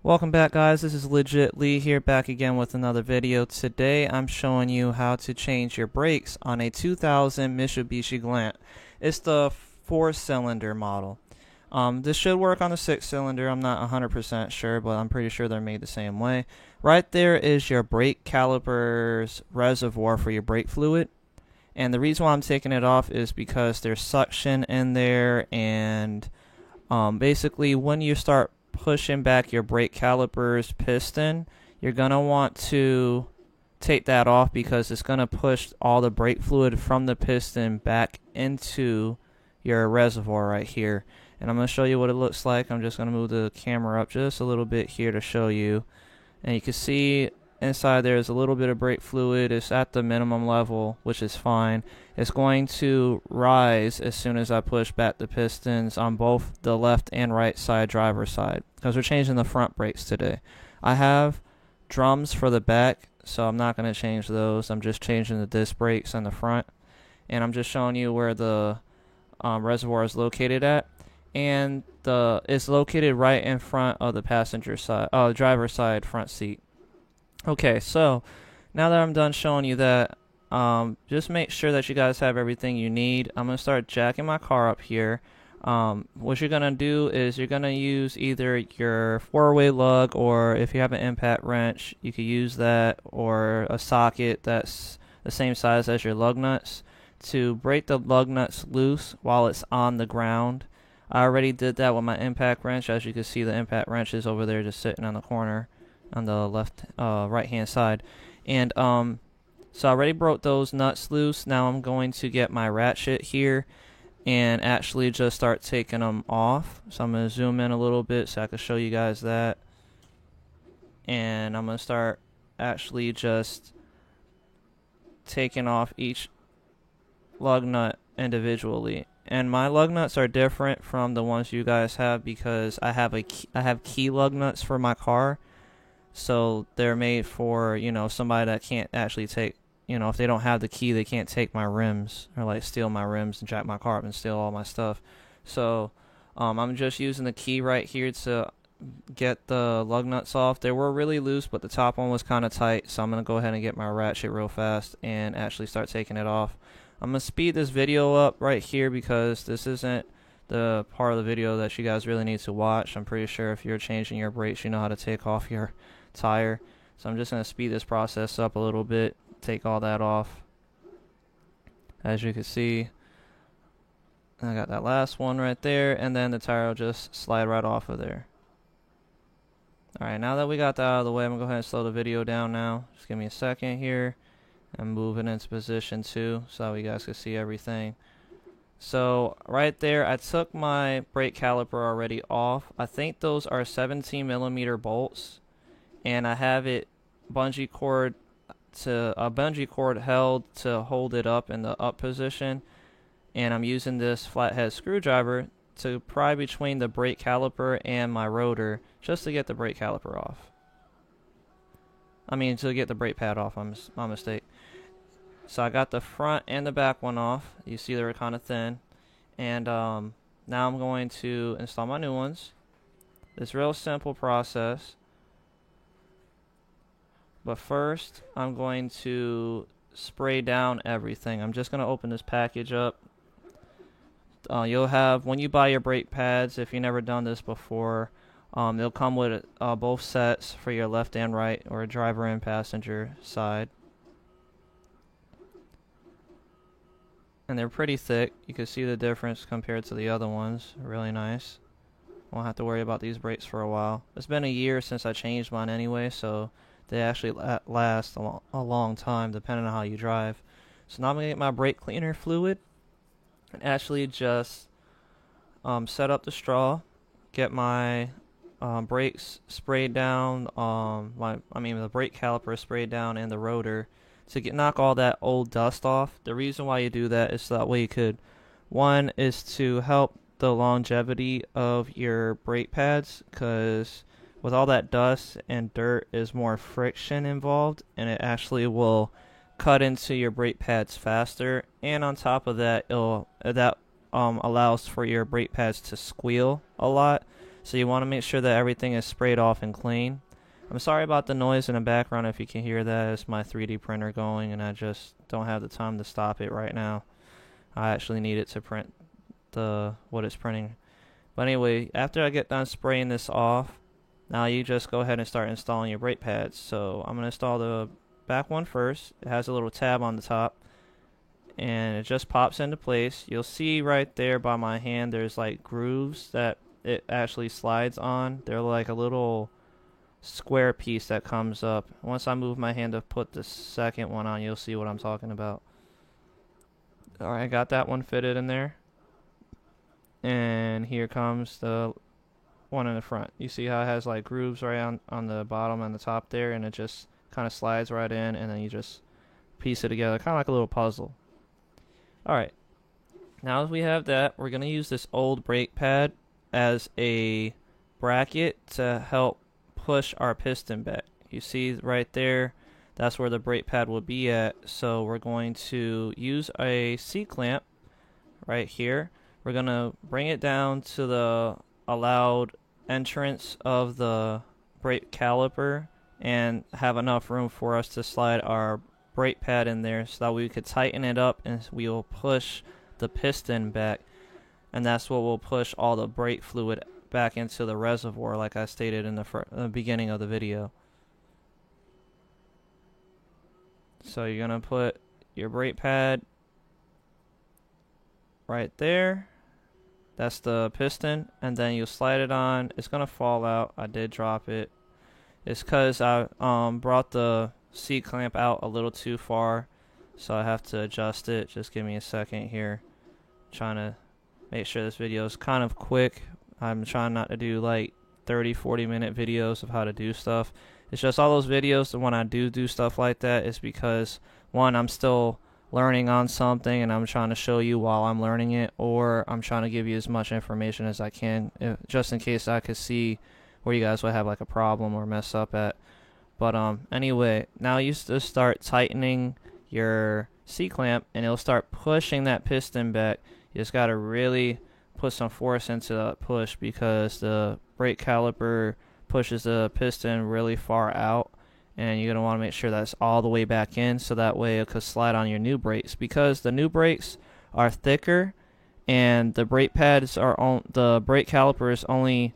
Welcome back, guys. This is Legit Lee here, back again with another video. Today I'm showing you how to change your brakes on a 2000 Mitsubishi Galant. It's the 4-cylinder model. This should work on the 6-cylinder. I'm not 100% sure, but I'm pretty sure they're made the same way. Right there is your brake caliper's reservoir for your brake fluid. And the reason why I'm taking it off is because there's suction in there, and basically when you start pushing back your brake caliper's piston, you're going to want to take that off because it's going to push all the brake fluid from the piston back into your reservoir right here. And I'm going to show you what it looks like. I'm just going to move the camera up just a little bit here to show you. And you can see inside there is a little bit of brake fluid. It's at the minimum level, which is fine. It's going to rise as soon as I push back the pistons on both the left and right side, driver's side, because we're changing the front brakes today. I have drums for the back, so I'm not going to change those. I'm just changing the disc brakes on the front, and I'm just showing you where the reservoir is located at. And it's located right in front of the passenger side, driver's side front seat. Okay, so now that I'm done showing you that, just make sure that you guys have everything you need. I'm going to start jacking my car up here. What you're going to do is you're going to use either your 4-way lug, or if you have an impact wrench, you could use that, or a socket that's the same size as your lug nuts, to break the lug nuts loose while it's on the ground. I already did that with my impact wrench. As you can see, the impact wrench is over there just sitting on the corner on the right hand side. And so I already broke those nuts loose. Now I'm going to get my ratchet here and actually just start taking them off. So I'm going to zoom in a little bit so I can show you guys that. And I'm going to start actually just taking off each lug nut individually. And my lug nuts are different from the ones you guys have because I have key lug nuts for my car. So they're made for, somebody that can't actually take, if they don't have the key, they can't take my rims or like steal my rims and jack my car up and steal all my stuff. So I'm just using the key right here to get the lug nuts off. They were really loose, but the top one was kind of tight. So I'm going to go ahead and get my ratchet real fast and actually start taking it off. I'm going to speed this video up right here because this isn't the part of the video that you guys really need to watch. I'm pretty sure if you're changing your brakes, you know how to take off your tire. So I'm just going to speed this process up a little bit, take all that off. As you can see, I got that last one right there, and then the tire will just slide right off of there. Alright, now that we got that out of the way, I'm going to go ahead and slow the video down now. Just give me a second here. I'm moving into position 2 so you guys can see everything. So right there, I took my brake caliper already off. I think those are 17mm bolts, and I have a bungee cord held to hold it up in the up position, and I'm using this flathead screwdriver to pry between the brake caliper and my rotor just to get the brake caliper off. To get the brake pad off. My mistake. So I got the front and the back one off. You see they're kind of thin. And now I'm going to install my new ones. It's a real simple process. But first, I'm going to spray down everything. I'm just going to open this package up. You'll have, when you buy your brake pads, if you've never done this before, they'll come with both sets for your left and right, or driver and passenger side. And they're pretty thick. You can see the difference compared to the other ones. Really nice. Won't have to worry about these brakes for a while. It's been a year since I changed mine anyway, so they actually last a long time depending on how you drive. So now I'm going to get my brake cleaner fluid and actually just set up the straw, get my brakes sprayed down, the brake caliper sprayed down, and the rotor to knock all that old dust off. The reason why you do that is so that way you could, one is to help the longevity of your brake pads, because with all that dust and dirt is more friction involved, and it actually will cut into your brake pads faster. And on top of that, allows for your brake pads to squeal a lot. So you want to make sure that everything is sprayed off and clean. I'm sorry about the noise in the background if you can hear that. It's my 3D printer going and I just don't have the time to stop it right now. I actually need it to print what it's printing. But anyway, after I get done spraying this off, now you just go ahead and start installing your brake pads. So I'm going to install the back one first. It has a little tab on the top and it just pops into place. You'll see right there by my hand there's like grooves that it actually slides on. They're like a little square piece that comes up. Once I move my hand to put the second one on, you'll see what I'm talking about. Alright, I got that one fitted in there. And here comes the one in the front. You see how it has like grooves right on the bottom and the top there, and it just kind of slides right in, and then you just piece it together, kind of like a little puzzle. Alright, now that we have that, we're going to use this old brake pad as a bracket to help push our piston back. You see right there, that's where the brake pad will be at. So we're going to use a C-clamp right here. We're going to bring it down to the allowed entrance of the brake caliper and have enough room for us to slide our brake pad in there so that we could tighten it up and we will push the piston back, and that's what will push all the brake fluid back into the reservoir, like I stated in the beginning of the video. So you're going to put your brake pad right there. That's the piston, and then you slide it on. It's going to fall out. I did drop it. It's because I brought the C-clamp out a little too far, so I have to adjust it. Just give me a second here. I'm trying to make sure this video is kind of quick. I'm trying not to do like 30-40 minute videos of how to do stuff. It's just all those videos that when I do stuff like that, it's because one, I'm still learning on something and I'm trying to show you while I'm learning it, or I'm trying to give you as much information as I can, just in case I could see where you guys would have like a problem or mess up at. But anyway, now you just start tightening your C-clamp and it'll start pushing that piston back. You just got to really put some force into that push because the brake caliper pushes the piston really far out, and you're going to want to make sure that's all the way back in so that way it could slide on your new brakes, because the new brakes are thicker and the brake pads are on the brake caliper is only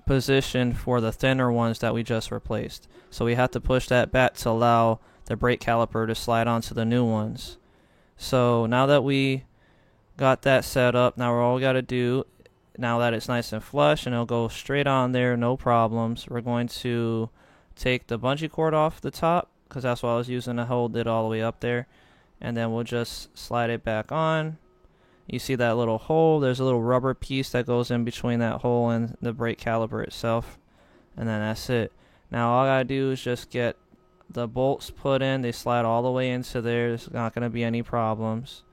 positioned for the thinner ones that we just replaced. So we have to push that back to allow the brake caliper to slide onto the new ones. So now that we got that set up, now all we got to do, now that it's nice and flush and it'll go straight on there, no problems, we're going to take the bungee cord off the top, because that's what I was using to hold it all the way up there, and then we'll just slide it back on. You see that little hole, there's a little rubber piece that goes in between that hole and the brake caliper itself, and then that's it. Now all I gotta do is just get the bolts put in. They slide all the way into there. There's not gonna be any problems.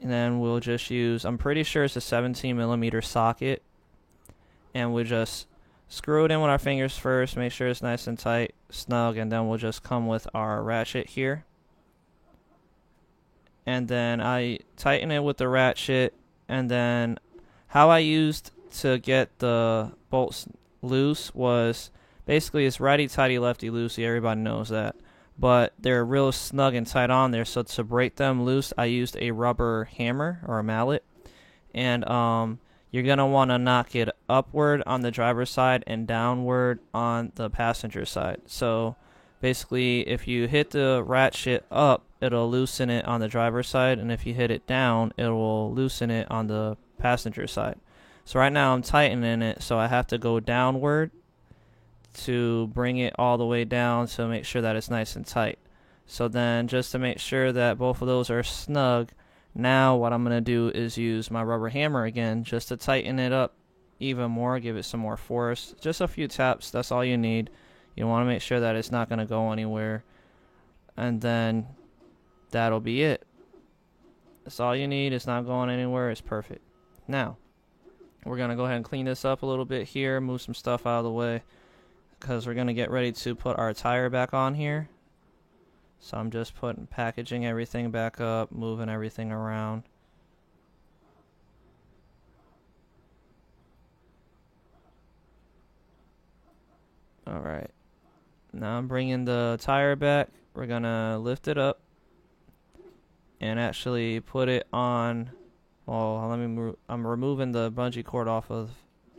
And then we'll just use, I'm pretty sure it's a 17mm socket, and we'll just screw it in with our fingers first, make sure it's nice and tight, snug, and then we'll just come with our ratchet here. And then I tighten it with the ratchet, and then how I used to get the bolts loose was basically it's righty-tighty, lefty-loosey, everybody knows that. But they're real snug and tight on there, so to break them loose, I used a rubber hammer or a mallet. And you're going to want to knock it upward on the driver's side and downward on the passenger side. So basically, if you hit the ratchet up, it'll loosen it on the driver's side, and if you hit it down, it will loosen it on the passenger side. So right now I'm tightening it, so I have to go downward to bring it all the way down to make sure that it's nice and tight. So then just to make sure that both of those are snug, now what I'm going to do is use my rubber hammer again just to tighten it up even more, give it some more force. Just a few taps, that's all you need. You want to make sure that it's not going to go anywhere, and then that'll be it. That's all you need. It's not going anywhere. It's perfect. Now we're going to go ahead and clean this up a little bit here, move some stuff out of the way, because we're going to get ready to put our tire back on here. So I'm just packaging everything back up, moving everything around. Alright, now I'm bringing the tire back. We're gonna lift it up and actually put it on. Well, I'm removing the bungee cord off of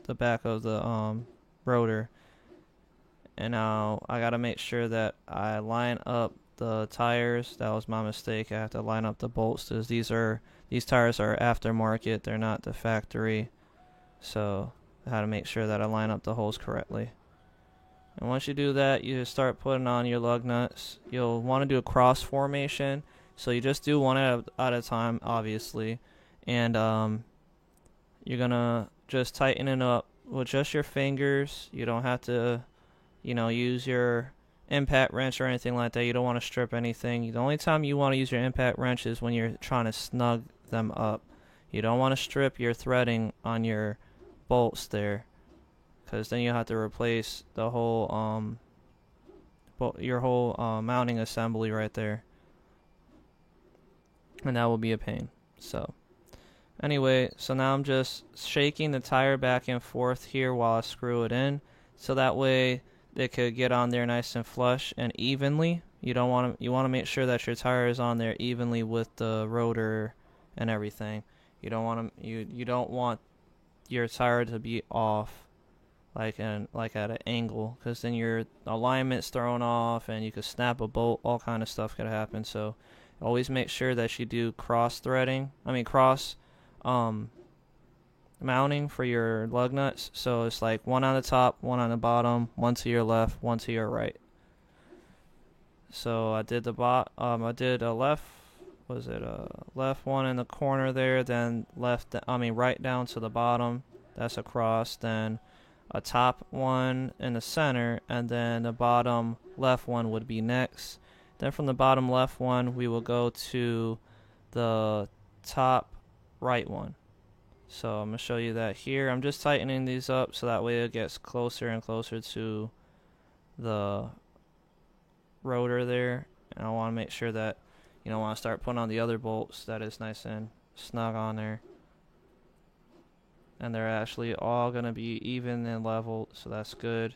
the back of the rotor, and now I gotta make sure that I line up the tires. That was my mistake. I have to line up the bolts because these tires are aftermarket. They're not the factory, so I had to make sure that I line up the holes correctly. And once you do that, you start putting on your lug nuts. You'll want to do a cross formation, so you just do one at a time, obviously, and you're gonna just tighten it up with just your fingers. You don't have to, use your impact wrench or anything like that. You don't want to strip anything. The only time you want to use your impact wrench is when you're trying to snug them up. You don't want to strip your threading on your bolts there, because then you have to replace the whole your whole mounting assembly right there, and that will be a pain. So anyway, so now I'm just shaking the tire back and forth here while I screw it in, so that way it could get on there nice and flush and evenly. You want to make sure that your tire is on there evenly with the rotor and everything. You don't want your tire to be off like at an angle, because then your alignment's thrown off and you could snap a bolt. All kind of stuff could happen. So always make sure that you do cross mounting for your lug nuts. So it's like one on the top, one on the bottom, one to your left, one to your right. So I did a left one in the corner there, then right down to the bottom. That's a cross. Then a top one in the center, and then the bottom left one would be next. Then from the bottom left one, we will go to the top right one. So I'm going to show you that here. I'm just tightening these up so that way it gets closer and closer to the rotor there. And I want to make sure that, when I start putting on the other bolts, that is nice and snug on there. And they're actually all going to be even and leveled, so that's good.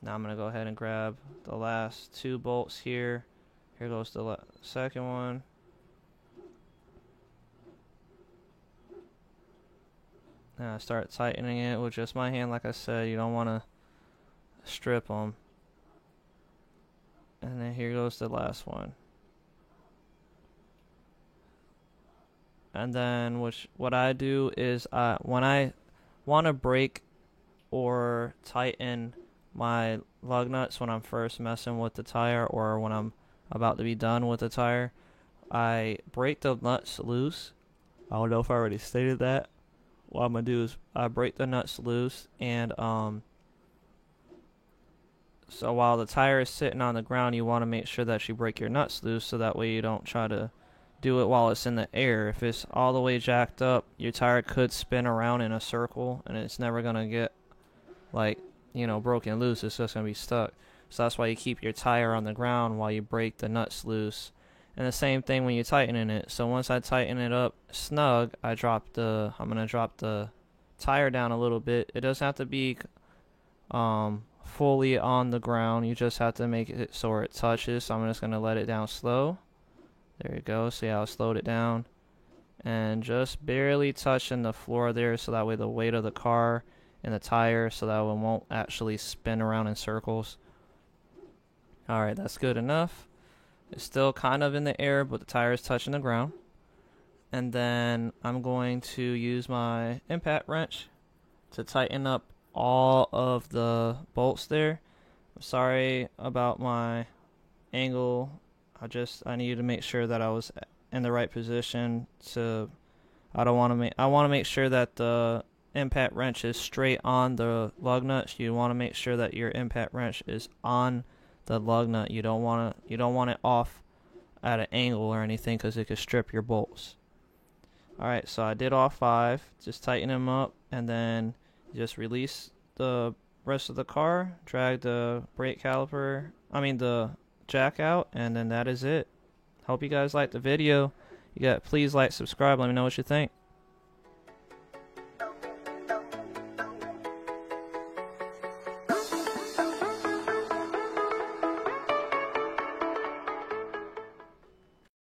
Now I'm going to go ahead and grab the last two bolts here. Here goes the second one. Now I start tightening it with just my hand. Like I said, you don't want to strip them. And then here goes the last one. And then what I do is when I want to break or tighten my lug nuts when I'm first messing with the tire, or when I'm about to be done with the tire, I break the nuts loose. I don't know if I already stated that. What I'm going to do is I break the nuts loose, and so while the tire is sitting on the ground, you want to make sure that you break your nuts loose, so that way you don't try to do it while it's in the air. If it's all the way jacked up, your tire could spin around in a circle, and it's never going to get broken loose. It's just going to be stuck. So that's why you keep your tire on the ground while you break the nuts loose. And the same thing when you're tightening it. So once I tighten it up snug, I'm going to drop the tire down a little bit. It doesn't have to be fully on the ground. You just have to make it so it touches. So I'm just going to let it down slow. There you go. See how I slowed it down? And just barely touching the floor there, so that way the weight of the car and the tire, so that one won't actually spin around in circles. Alright, that's good enough. It's still kind of in the air, but the tire is touching the ground. And then I'm going to use my impact wrench to tighten up all of the bolts there. I'm sorry about my angle. I needed to make sure that I was in the right position. I want to make sure that the impact wrench is straight on the lug nuts. You want to make sure that your impact wrench is on the lug nut. You don't want it off at an angle or anything, because it could strip your bolts. Alright, so I did all 5. Just tighten them up, and then just release the rest of the car, drag the the jack out, and then that is it. Hope you guys liked the video. Please like, subscribe, let me know what you think.